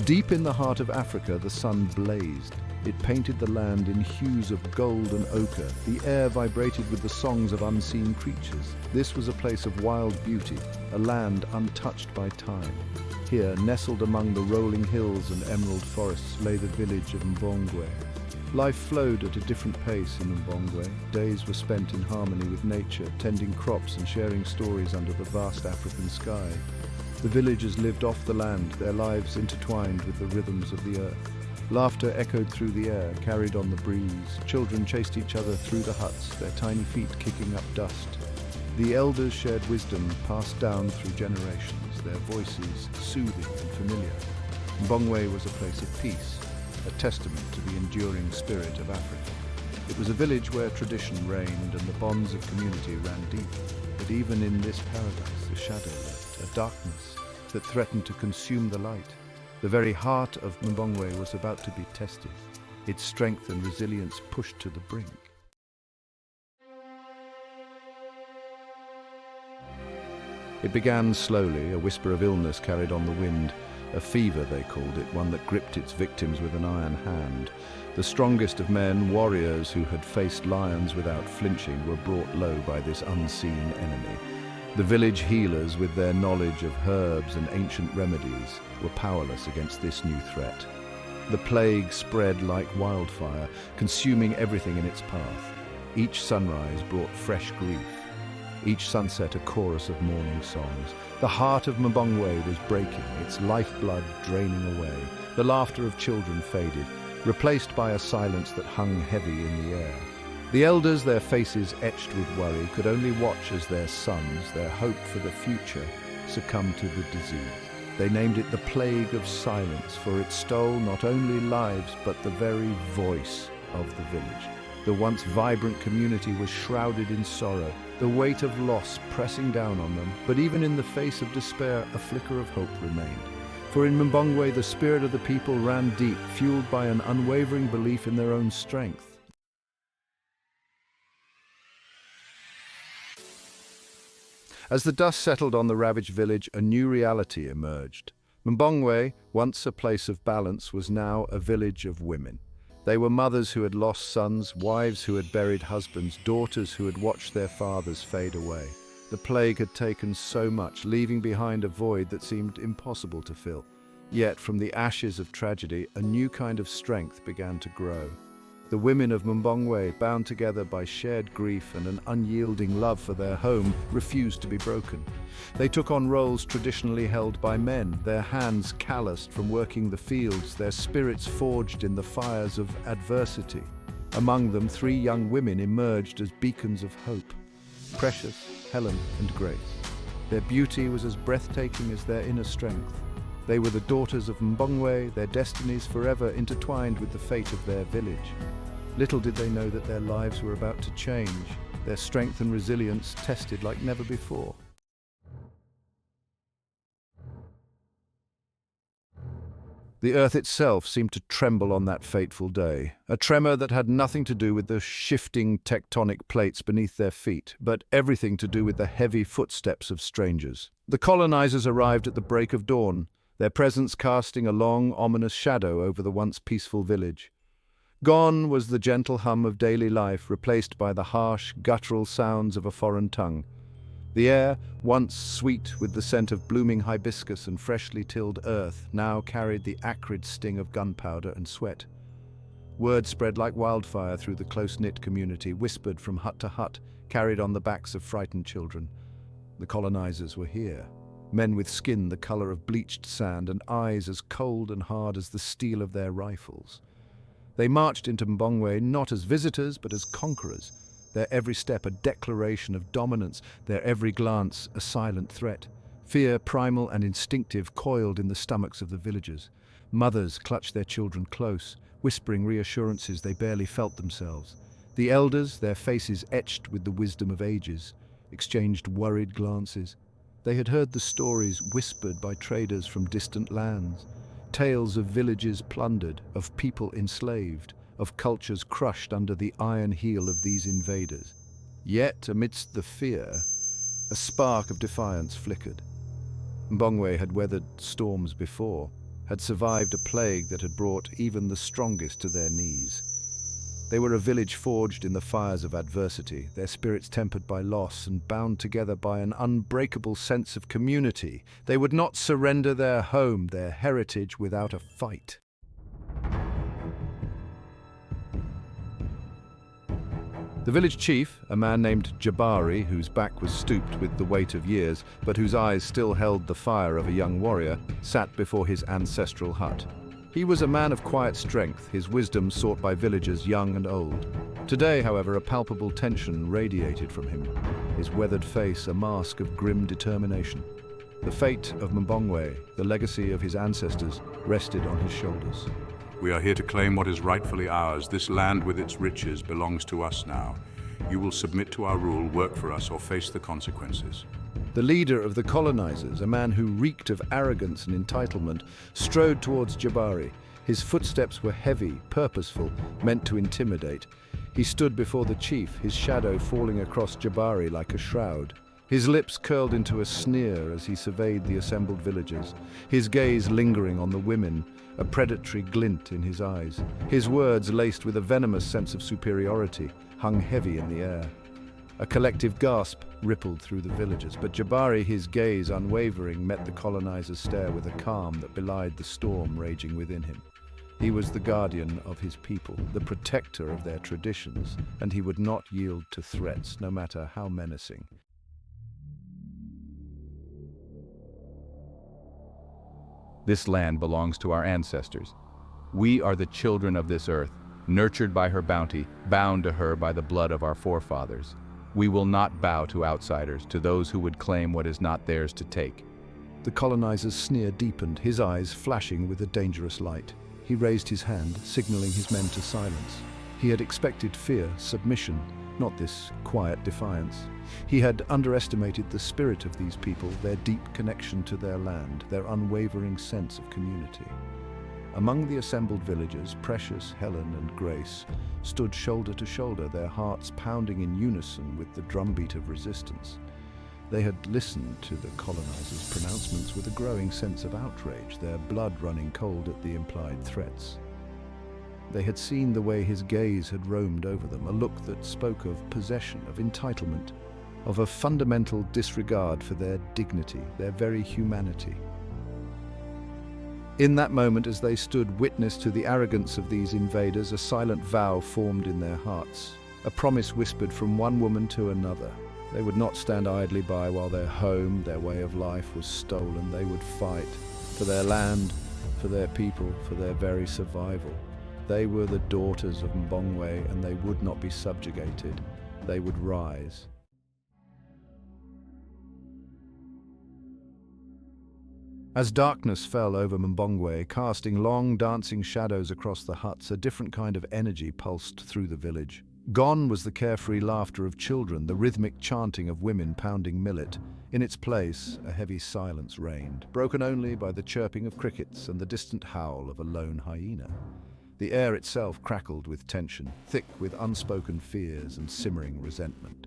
Deep in the heart of Africa, the sun blazed. It painted the land in hues of gold and ochre. The air vibrated with the songs of unseen creatures. This was a place of wild beauty, a land untouched by time. Here, nestled among the rolling hills and emerald forests, lay the village of Mbongwe. Life flowed at a different pace in Mbongwe. Days were spent in harmony with nature, tending crops and sharing stories under the vast African sky. The villagers lived off the land, their lives intertwined with the rhythms of the earth. Laughter echoed through the air, carried on the breeze. Children chased each other through the huts, their tiny feet kicking up dust. The elders shared wisdom passed down through generations, their voices soothing and familiar. Mbongwe was a place of peace, a testament to the enduring spirit of Africa. It was a village where tradition reigned and the bonds of community ran deep. But even in this paradise, a shadow lurked, a darkness that threatened to consume the light. The very heart of Mbongwe was about to be tested, its strength and resilience pushed to the brink. It began slowly, a whisper of illness carried on the wind. A fever, they called it, one that gripped its victims with an iron hand. The strongest of men, warriors who had faced lions without flinching, were brought low by this unseen enemy. The village healers, with their knowledge of herbs and ancient remedies, were powerless against this new threat. The plague spread like wildfire, consuming everything in its path. Each sunrise brought fresh grief. Each sunset a chorus of mourning songs. The heart of Mbongwe was breaking, its lifeblood draining away. The laughter of children faded, replaced by a silence that hung heavy in the air. The elders, their faces etched with worry, could only watch as their sons, their hope for the future, succumbed to the disease. They named it the Plague of Silence, for it stole not only lives but the very voice of the village. The once vibrant community was shrouded in sorrow, the weight of loss pressing down on them, but even in the face of despair, a flicker of hope remained. For in Mbongwe, the spirit of the people ran deep, fueled by an unwavering belief in their own strength. As the dust settled on the ravaged village, a new reality emerged. Mbongwe, once a place of balance, was now a village of women. They were mothers who had lost sons, wives who had buried husbands, daughters who had watched their fathers fade away. The plague had taken so much, leaving behind a void that seemed impossible to fill. Yet, from the ashes of tragedy, a new kind of strength began to grow. The women of Mbongwe, bound together by shared grief and an unyielding love for their home, refused to be broken. They took on roles traditionally held by men, their hands calloused from working the fields, their spirits forged in the fires of adversity. Among them, 3 young women emerged as beacons of hope: Precious, Helen, and Grace. Their beauty was as breathtaking as their inner strength. They were the daughters of Mbongwe, their destinies forever intertwined with the fate of their village. Little did they know that their lives were about to change, their strength and resilience tested like never before. The earth itself seemed to tremble on that fateful day, a tremor that had nothing to do with the shifting tectonic plates beneath their feet, but everything to do with the heavy footsteps of strangers. The colonizers arrived at the break of dawn, their presence casting a long, ominous shadow over the once peaceful village. Gone was the gentle hum of daily life, replaced by the harsh, guttural sounds of a foreign tongue. The air, once sweet with the scent of blooming hibiscus and freshly tilled earth, now carried the acrid sting of gunpowder and sweat. Word spread like wildfire through the close-knit community, whispered from hut to hut, carried on the backs of frightened children. The colonizers were here. Men with skin the color of bleached sand and eyes as cold and hard as the steel of their rifles. They marched into Mbongwe not as visitors, but as conquerors, their every step a declaration of dominance, their every glance a silent threat. Fear, primal and instinctive, coiled in the stomachs of the villagers. Mothers clutched their children close, whispering reassurances they barely felt themselves. The elders, their faces etched with the wisdom of ages, exchanged worried glances. They had heard the stories whispered by traders from distant lands. Tales of villages plundered, of people enslaved, of cultures crushed under the iron heel of these invaders. Yet, amidst the fear, a spark of defiance flickered. Mbongwe had weathered storms before. had survived a plague that had brought even the strongest to their knees. They were a village forged in the fires of adversity, their spirits tempered by loss and bound together by an unbreakable sense of community. They would not surrender their home, their heritage, without a fight. The village chief, a man named Jabari, whose back was stooped with the weight of years, but whose eyes still held the fire of a young warrior, sat before his ancestral hut. He was a man of quiet strength, his wisdom sought by villagers young and old. Today, however, a palpable tension radiated from him, his weathered face a mask of grim determination. The fate of Mbongwe, the legacy of his ancestors, rested on his shoulders. We are here to claim what is rightfully ours. This land with its riches belongs to us now. You will submit to our rule, work for us, or face the consequences. The leader of the colonizers, a man who reeked of arrogance and entitlement, strode towards Jabari. His footsteps were heavy, purposeful, meant to intimidate. He stood before the chief, his shadow falling across Jabari like a shroud. His lips curled into a sneer as he surveyed the assembled villagers, his gaze lingering on the women, a predatory glint in his eyes. His words, laced with a venomous sense of superiority, hung heavy in the air. A collective gasp rippled through the villagers, but Jabari, his gaze unwavering, met the colonizer's stare with a calm that belied the storm raging within him. He was the guardian of his people, the protector of their traditions, and he would not yield to threats, no matter how menacing. This land belongs to our ancestors. We are the children of this earth, nurtured by her bounty, bound to her by the blood of our forefathers. We will not bow to outsiders, to those who would claim what is not theirs to take. The colonizer's sneer deepened, his eyes flashing with a dangerous light. He raised his hand, signaling his men to silence. He had expected fear, submission, not this quiet defiance. He had underestimated the spirit of these people, their deep connection to their land, their unwavering sense of community. Among the assembled villagers, Precious, Helen, and Grace stood shoulder to shoulder, their hearts pounding in unison with the drumbeat of resistance. They had listened to the colonizers' pronouncements with a growing sense of outrage, their blood running cold at the implied threats. They had seen the way his gaze had roamed over them, a look that spoke of possession, of entitlement, of a fundamental disregard for their dignity, their very humanity. In that moment, as they stood witness to the arrogance of these invaders, a silent vow formed in their hearts, a promise whispered from one woman to another. They would not stand idly by while their home, their way of life was stolen. They would fight for their land, for their people, for their very survival. They were the daughters of Mbongwe, and they would not be subjugated. They would rise. As darkness fell over Mbongwe, casting long dancing shadows across the huts, a different kind of energy pulsed through the village. Gone was the carefree laughter of children, the rhythmic chanting of women pounding millet. In its place, a heavy silence reigned, broken only by the chirping of crickets and the distant howl of a lone hyena. The air itself crackled with tension, thick with unspoken fears and simmering resentment.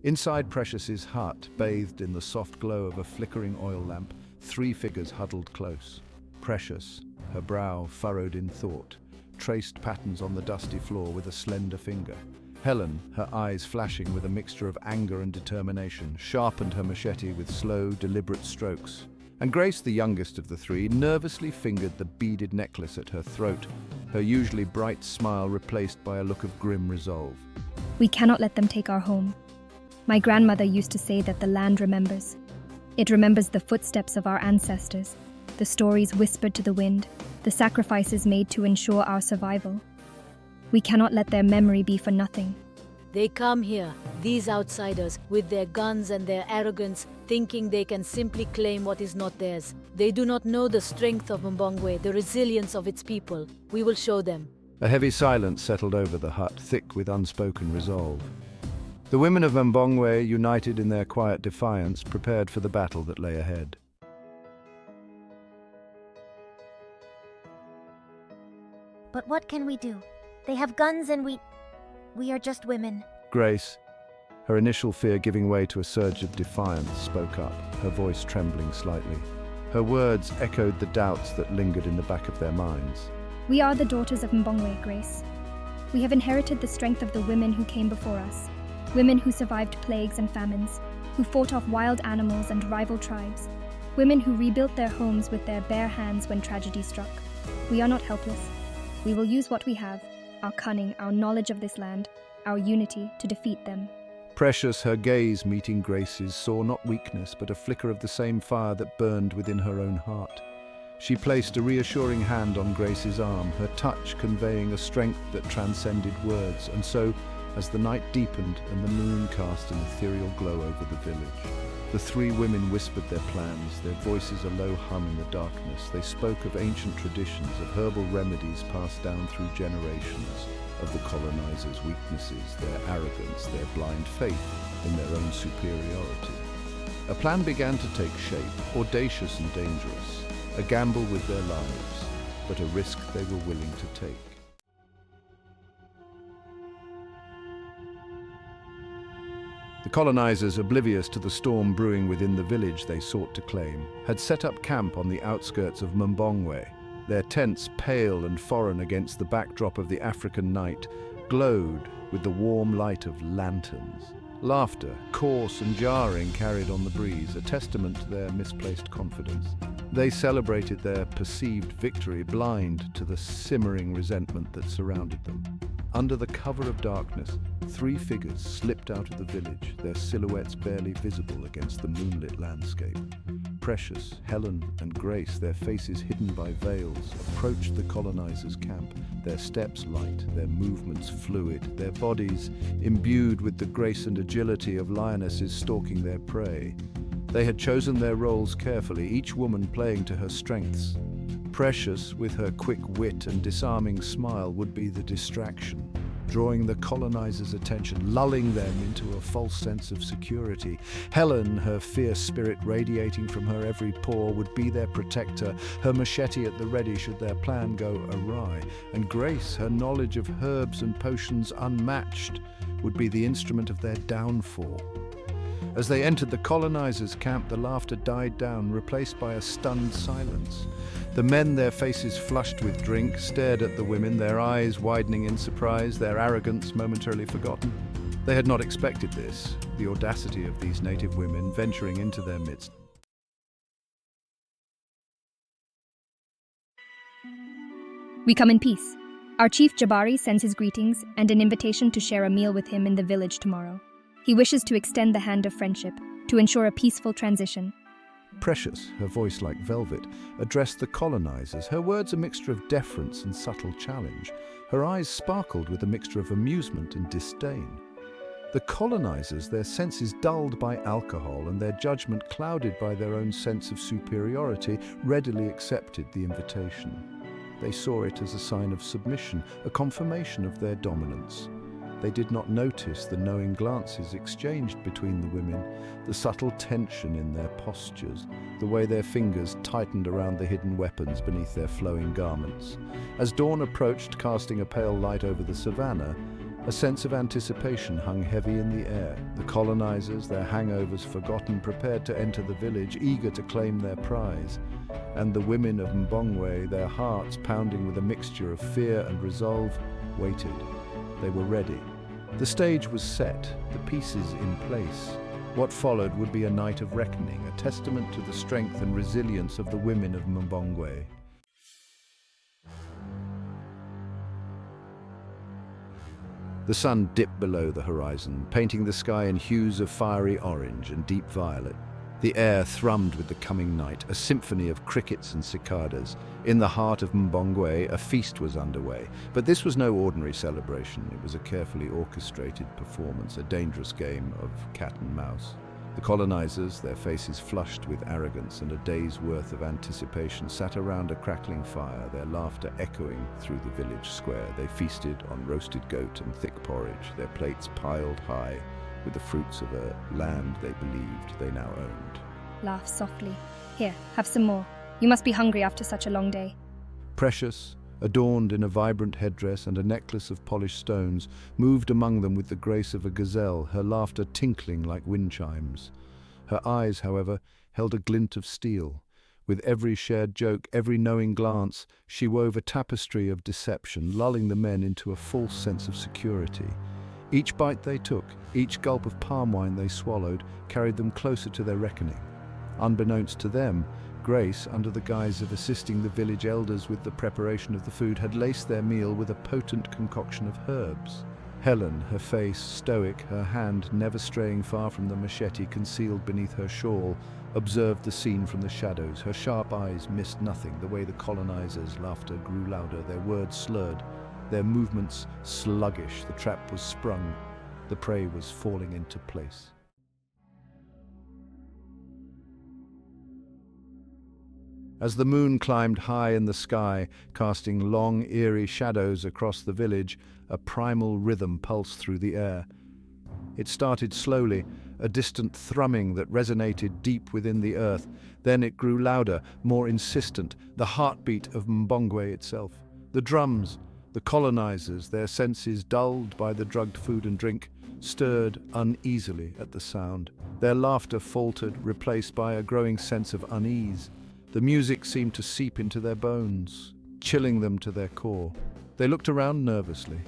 Inside Precious's hut, bathed in the soft glow of a flickering oil lamp, three figures huddled close. Precious, her brow furrowed in thought, traced patterns on the dusty floor with a slender finger. Helen, her eyes flashing with a mixture of anger and determination, sharpened her machete with slow, deliberate strokes. And Grace, the youngest of the three, nervously fingered the beaded necklace at her throat, her usually bright smile replaced by a look of grim resolve. We cannot let them take our home. My grandmother used to say that the land remembers. It remembers the footsteps of our ancestors, the stories whispered to the wind, the sacrifices made to ensure our survival. We cannot let their memory be for nothing. They come here, these outsiders, with their guns and their arrogance, thinking they can simply claim what is not theirs. They do not know the strength of Mbongwe, the resilience of its people. We will show them. A heavy silence settled over the hut, thick with unspoken resolve. The women of Mbongwe, united in their quiet defiance, prepared for the battle that lay ahead. But what can we do? They have guns and we are just women. Grace, her initial fear giving way to a surge of defiance, spoke up, her voice trembling slightly. Her words echoed the doubts that lingered in the back of their minds. We are the daughters of Mbongwe, Grace. We have inherited the strength of the women who came before us, women who survived plagues and famines, who fought off wild animals and rival tribes, women who rebuilt their homes with their bare hands when tragedy struck. We are not helpless. We will use what we have, our cunning, our knowledge of this land, our unity, to defeat them. Precious, her gaze meeting Grace's, saw not weakness, but a flicker of the same fire that burned within her own heart. She placed a reassuring hand on Grace's arm, her touch conveying a strength that transcended words, and so, as the night deepened and the moon cast an ethereal glow over the village, the three women whispered their plans, their voices a low hum in the darkness. They spoke of ancient traditions, of herbal remedies passed down through generations, of the colonizers' weaknesses, their arrogance, their blind faith in their own superiority. A plan began to take shape, audacious and dangerous, a gamble with their lives, but a risk they were willing to take. The colonizers, oblivious to the storm brewing within the village they sought to claim, had set up camp on the outskirts of Mbongwe. Their tents, pale and foreign against the backdrop of the African night, glowed with the warm light of lanterns. Laughter, coarse and jarring, carried on the breeze, a testament to their misplaced confidence. They celebrated their perceived victory, blind to the simmering resentment that surrounded them. Under the cover of darkness, three figures slipped out of the village, their silhouettes barely visible against the moonlit landscape. Precious, Helen, and Grace, their faces hidden by veils, approached the colonizers' camp, their steps light, their movements fluid, their bodies imbued with the grace and agility of lionesses stalking their prey. They had chosen their roles carefully, each woman playing to her strengths. Precious, with her quick wit and disarming smile, would be the distraction, drawing the colonizers' attention, lulling them into a false sense of security. Helen, her fierce spirit radiating from her every pore, would be their protector, her machete at the ready should their plan go awry. And Grace, her knowledge of herbs and potions unmatched, would be the instrument of their downfall. As they entered the colonizers' camp, the laughter died down, replaced by a stunned silence. The men, their faces flushed with drink, stared at the women, their eyes widening in surprise, their arrogance momentarily forgotten. They had not expected this, the audacity of these native women venturing into their midst. We come in peace. Our chief Jabari sends his greetings and an invitation to share a meal with him in the village tomorrow. He wishes to extend the hand of friendship, to ensure a peaceful transition. Precious, her voice like velvet, addressed the colonizers, her words a mixture of deference and subtle challenge. Her eyes sparkled with a mixture of amusement and disdain. The colonizers, their senses dulled by alcohol and their judgment clouded by their own sense of superiority, readily accepted the invitation. They saw it as a sign of submission, a confirmation of their dominance. They did not notice the knowing glances exchanged between the women, the subtle tension in their postures, the way their fingers tightened around the hidden weapons beneath their flowing garments. As dawn approached, casting a pale light over the savannah, a sense of anticipation hung heavy in the air. The colonizers, their hangovers forgotten, prepared to enter the village, eager to claim their prize. And the women of Mbongwe, their hearts pounding with a mixture of fear and resolve, waited. They were ready. The stage was set, the pieces in place. What followed would be a night of reckoning, a testament to the strength and resilience of the women of Mbongwe. The sun dipped below the horizon, painting the sky in hues of fiery orange and deep violet. The air thrummed with the coming night, a symphony of crickets and cicadas. In the heart of Mbongwe, a feast was underway. But this was no ordinary celebration. It was a carefully orchestrated performance, a dangerous game of cat and mouse. The colonizers, their faces flushed with arrogance and a day's worth of anticipation, sat around a crackling fire, their laughter echoing through the village square. They feasted on roasted goat and thick porridge, their plates piled high with the fruits of a land they believed they now owned. Laugh softly. Here, have some more. You must be hungry after such a long day. Precious, adorned in a vibrant headdress and a necklace of polished stones, moved among them with the grace of a gazelle, her laughter tinkling like wind chimes. Her eyes, however, held a glint of steel. With every shared joke, every knowing glance, she wove a tapestry of deception, lulling the men into a false sense of security. Each bite they took, each gulp of palm wine they swallowed, carried them closer to their reckoning. Unbeknownst to them, Grace, under the guise of assisting the village elders with the preparation of the food, had laced their meal with a potent concoction of herbs. Helen, her face stoic, her hand never straying far from the machete concealed beneath her shawl, observed the scene from the shadows. Her sharp eyes missed nothing, the way the colonizers' laughter grew louder, their words slurred, their movements sluggish. The trap was sprung, the prey was falling into place. As the moon climbed high in the sky, casting long, eerie shadows across the village, a primal rhythm pulsed through the air. It started slowly, a distant thrumming that resonated deep within the earth. Then it grew louder, more insistent, the heartbeat of Mbongwe itself. The drums, the colonizers, their senses dulled by the drugged food and drink, stirred uneasily at the sound. Their laughter faltered, replaced by a growing sense of unease. The music seemed to seep into their bones, chilling them to their core. They looked around nervously,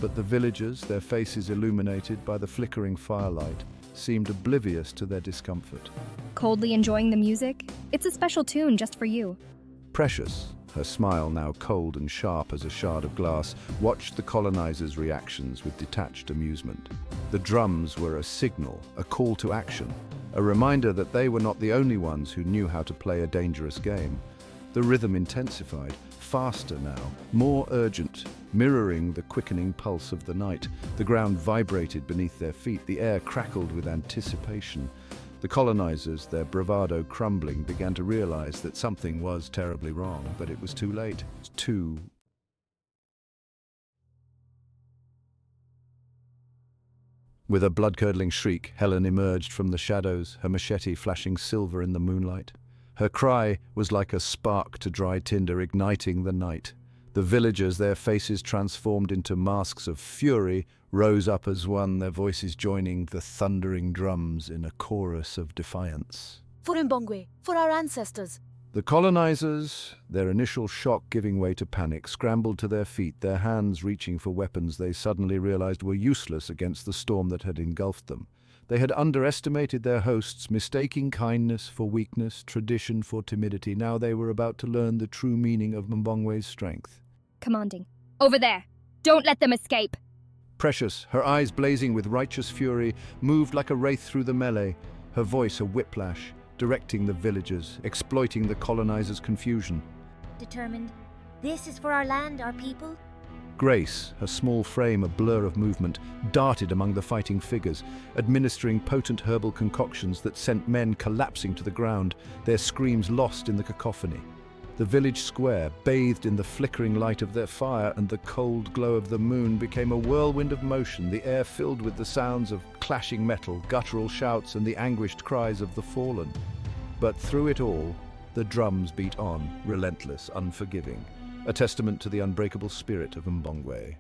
but the villagers, their faces illuminated by the flickering firelight, seemed oblivious to their discomfort. Coldly enjoying the music? It's a special tune just for you. Precious, her smile now cold and sharp as a shard of glass, watched the colonizers' reactions with detached amusement. The drums were a signal, a call to action, a reminder that they were not the only ones who knew how to play a dangerous game. The rhythm intensified, faster now, more urgent, mirroring the quickening pulse of the night. The ground vibrated beneath their feet, the air crackled with anticipation. The colonizers, their bravado crumbling, began to realize that something was terribly wrong, but it was too late. With a blood-curdling shriek, Helen emerged from the shadows, her machete flashing silver in the moonlight. Her cry was like a spark to dry tinder, igniting the night. The villagers, their faces transformed into masks of fury, rose up as one, their voices joining the thundering drums in a chorus of defiance. For Mbongwe, for our ancestors. The colonizers, their initial shock giving way to panic, scrambled to their feet, their hands reaching for weapons they suddenly realized were useless against the storm that had engulfed them. They had underestimated their hosts, mistaking kindness for weakness, tradition for timidity. Now they were about to learn the true meaning of Mbongwe's strength. Commanding. Over there! Don't let them escape! Precious, her eyes blazing with righteous fury, moved like a wraith through the melee, her voice a whiplash, directing the villagers, exploiting the colonizers' confusion. Determined. This is for our land, our people. Grace, her small frame a blur of movement, darted among the fighting figures, administering potent herbal concoctions that sent men collapsing to the ground, their screams lost in the cacophony. The village square, bathed in the flickering light of their fire and the cold glow of the moon, became a whirlwind of motion, the air filled with the sounds of clashing metal, guttural shouts, and the anguished cries of the fallen. But through it all, the drums beat on, relentless, unforgiving, a testament to the unbreakable spirit of Mbongwe.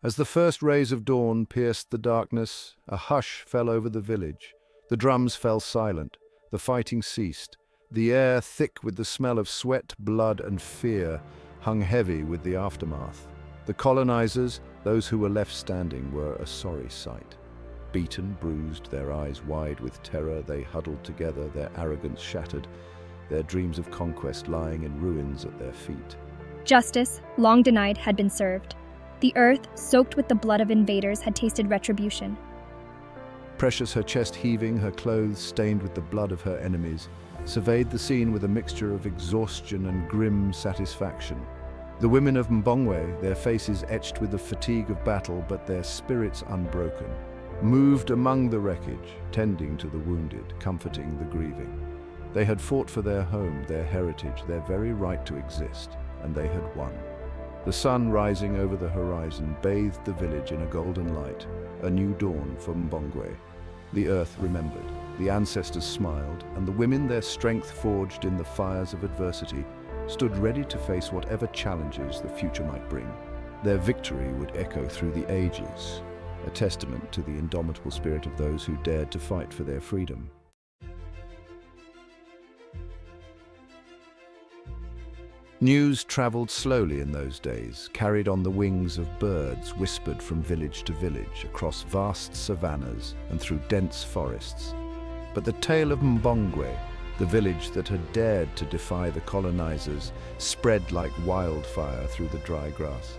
As the first rays of dawn pierced the darkness, a hush fell over the village. The drums fell silent, the fighting ceased. The air, thick with the smell of sweat, blood, and fear, hung heavy with the aftermath. The colonizers, those who were left standing, were a sorry sight. Beaten, bruised, their eyes wide with terror, they huddled together, their arrogance shattered, their dreams of conquest lying in ruins at their feet. Justice, long denied, had been served. The earth, soaked with the blood of invaders, had tasted retribution. Precious, her chest heaving, her clothes stained with the blood of her enemies, surveyed the scene with a mixture of exhaustion and grim satisfaction. The women of Mbongwe, their faces etched with the fatigue of battle, but their spirits unbroken, moved among the wreckage, tending to the wounded, comforting the grieving. They had fought for their home, their heritage, their very right to exist, and they had won. The sun rising over the horizon bathed the village in a golden light, a new dawn for Mbongwe. The earth remembered, the ancestors smiled, and the women, their strength forged in the fires of adversity, stood ready to face whatever challenges the future might bring. Their victory would echo through the ages, a testament to the indomitable spirit of those who dared to fight for their freedom. News traveled slowly in those days, carried on the wings of birds, whispered from village to village, across vast savannas and through dense forests. But the tale of Mbongwe, the village that had dared to defy the colonizers, spread like wildfire through the dry grass.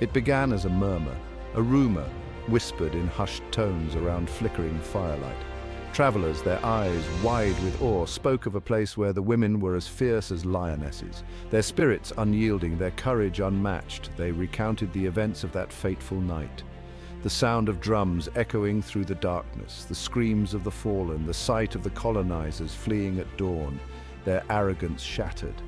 It began as a murmur, a rumor, whispered in hushed tones around flickering firelight. Travelers, their eyes wide with awe, spoke of a place where the women were as fierce as lionesses, their spirits unyielding, their courage unmatched. They recounted the events of that fateful night. The sound of drums echoing through the darkness, the screams of the fallen, the sight of the colonizers fleeing at dawn, their arrogance shattered.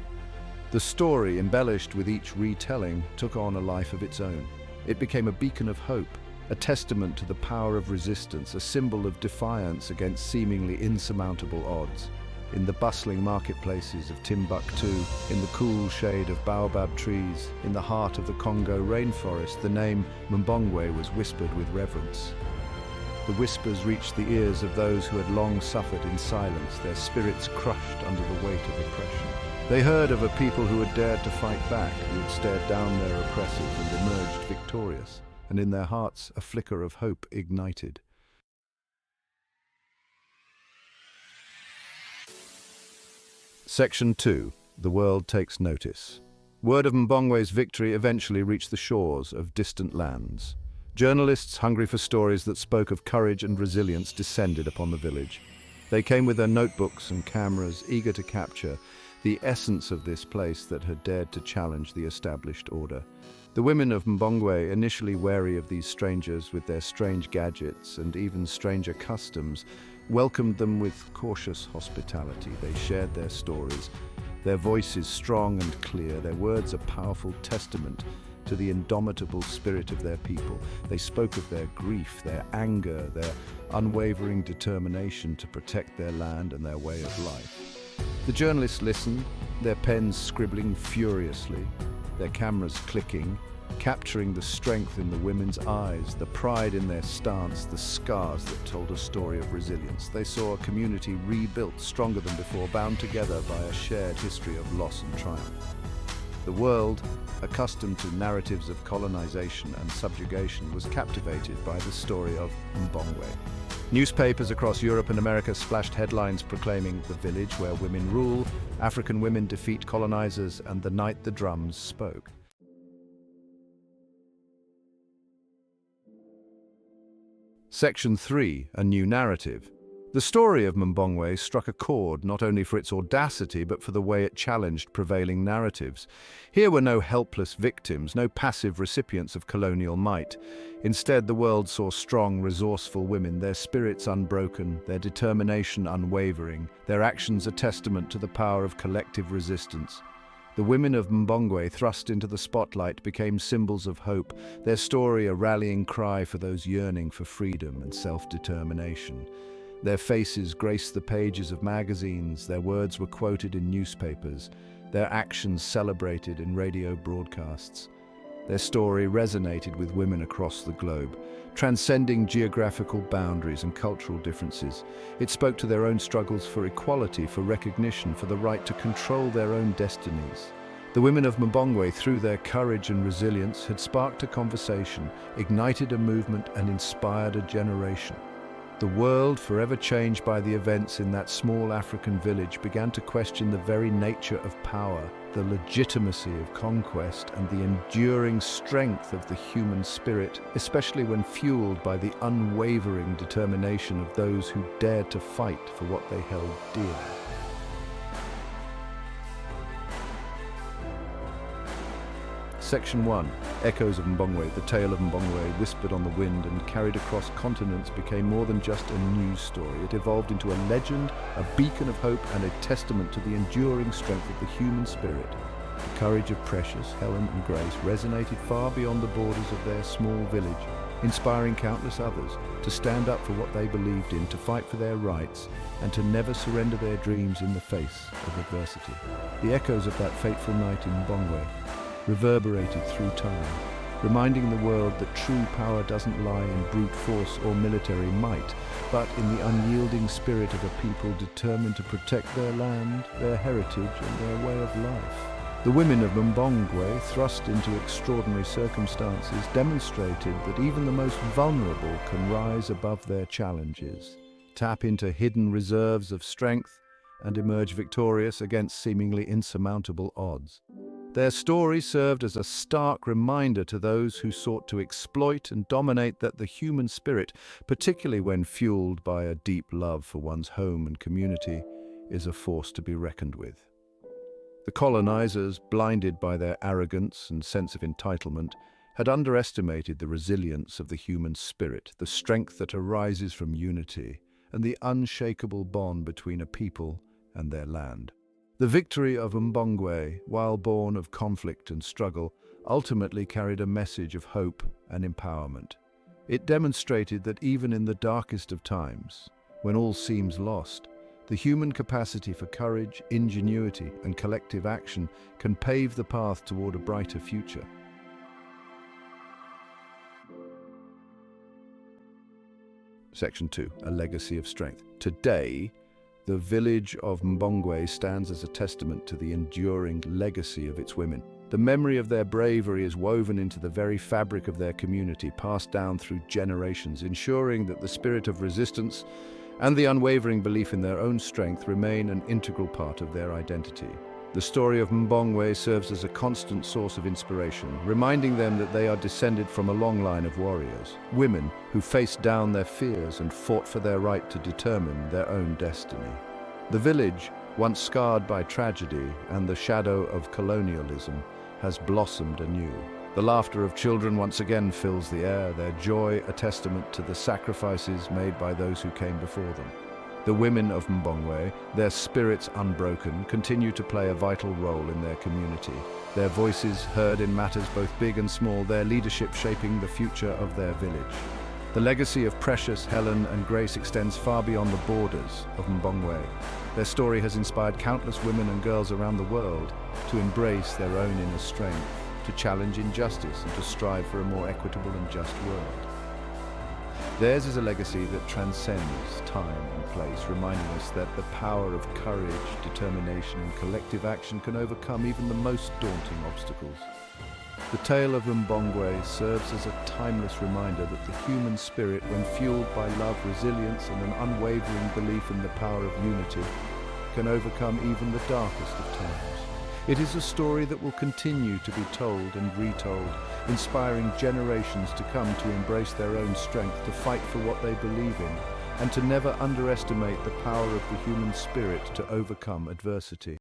The story, embellished with each retelling, took on a life of its own. It became a beacon of hope, a testament to the power of resistance, a symbol of defiance against seemingly insurmountable odds. In the bustling marketplaces of Timbuktu, in the cool shade of baobab trees, in the heart of the Congo rainforest, the name Mbongwe was whispered with reverence. The whispers reached the ears of those who had long suffered in silence, their spirits crushed under the weight of oppression. They heard of a people who had dared to fight back, who had stared down their oppressors and emerged victorious, and in their hearts a flicker of hope ignited. Section 2. The World Takes Notice. Word of Mbongwe's victory eventually reached the shores of distant lands. Journalists hungry for stories that spoke of courage and resilience descended upon the village. They came with their notebooks and cameras, eager to capture the essence of this place that had dared to challenge the established order. The women of Mbongwe, initially wary of these strangers with their strange gadgets and even stranger customs, welcomed them with cautious hospitality. They shared their stories, their voices strong and clear, their words a powerful testament to the indomitable spirit of their people. They spoke of their grief, their anger, their unwavering determination to protect their land and their way of life. The journalists listened, their pens scribbling furiously, their cameras clicking, capturing the strength in the women's eyes, the pride in their stance, the scars that told a story of resilience. They saw a community rebuilt, stronger than before, bound together by a shared history of loss and triumph. The world, accustomed to narratives of colonization and subjugation, was captivated by the story of Mbongwe. Newspapers across Europe and America splashed headlines proclaiming "The village where women rule," "African women defeat colonizers," and "The night the drums spoke." Section 3. A New Narrative. The story of Mbongwe struck a chord not only for its audacity but for the way it challenged prevailing narratives. Here were no helpless victims, no passive recipients of colonial might. Instead, the world saw strong, resourceful women, their spirits unbroken, their determination unwavering, their actions a testament to the power of collective resistance. The women of Mbongwe, thrust into the spotlight, became symbols of hope, their story a rallying cry for those yearning for freedom and self-determination. Their faces graced the pages of magazines, their words were quoted in newspapers, their actions celebrated in radio broadcasts. Their story resonated with women across the globe, transcending geographical boundaries and cultural differences. It spoke to their own struggles for equality, for recognition, for the right to control their own destinies. The women of Mbongwe, through their courage and resilience, had sparked a conversation, ignited a movement, and inspired a generation. The world, forever changed by the events in that small African village, began to question the very nature of power, the legitimacy of conquest, and the enduring strength of the human spirit, especially when fueled by the unwavering determination of those who dared to fight for what they held dear. Section 1. Echoes of Mbongwe. The tale of Mbongwe, whispered on the wind and carried across continents, became more than just a news story. It evolved into a legend, a beacon of hope, and a testament to the enduring strength of the human spirit. The courage of Precious, Helen, and Grace resonated far beyond the borders of their small village, inspiring countless others to stand up for what they believed in, to fight for their rights, and to never surrender their dreams in the face of adversity. The echoes of that fateful night in Mbongwe reverberated through time, reminding the world that true power doesn't lie in brute force or military might, but in the unyielding spirit of a people determined to protect their land, their heritage, and their way of life. The women of Mbongwe, thrust into extraordinary circumstances, demonstrated that even the most vulnerable can rise above their challenges, tap into hidden reserves of strength, and emerge victorious against seemingly insurmountable odds. Their story served as a stark reminder to those who sought to exploit and dominate that the human spirit, particularly when fueled by a deep love for one's home and community, is a force to be reckoned with. The colonizers, blinded by their arrogance and sense of entitlement, had underestimated the resilience of the human spirit, the strength that arises from unity, and the unshakable bond between a people and their land. The victory of Mbongwe, while born of conflict and struggle, ultimately carried a message of hope and empowerment. It demonstrated that even in the darkest of times, when all seems lost, the human capacity for courage, ingenuity, and collective action can pave the path toward a brighter future. Section 2. A legacy of strength. Today, the village of Mbongwe stands as a testament to the enduring legacy of its women. The memory of their bravery is woven into the very fabric of their community, passed down through generations, ensuring that the spirit of resistance and the unwavering belief in their own strength remain an integral part of their identity. The story of Mbongwe serves as a constant source of inspiration, reminding them that they are descended from a long line of warriors, women who faced down their fears and fought for their right to determine their own destiny. The village, once scarred by tragedy and the shadow of colonialism, has blossomed anew. The laughter of children once again fills the air, their joy a testament to the sacrifices made by those who came before them. The women of Mbongwe, their spirits unbroken, continue to play a vital role in their community. Their voices heard in matters both big and small, their leadership shaping the future of their village. The legacy of Precious, Helen, and Grace extends far beyond the borders of Mbongwe. Their story has inspired countless women and girls around the world to embrace their own inner strength, to challenge injustice, and to strive for a more equitable and just world. Theirs is a legacy that transcends time and place, reminding us that the power of courage, determination, and collective action can overcome even the most daunting obstacles. The tale of Mbongwe serves as a timeless reminder that the human spirit, when fueled by love, resilience, and an unwavering belief in the power of unity, can overcome even the darkest of times. It is a story that will continue to be told and retold, inspiring generations to come to embrace their own strength, to fight for what they believe in, and to never underestimate the power of the human spirit to overcome adversity.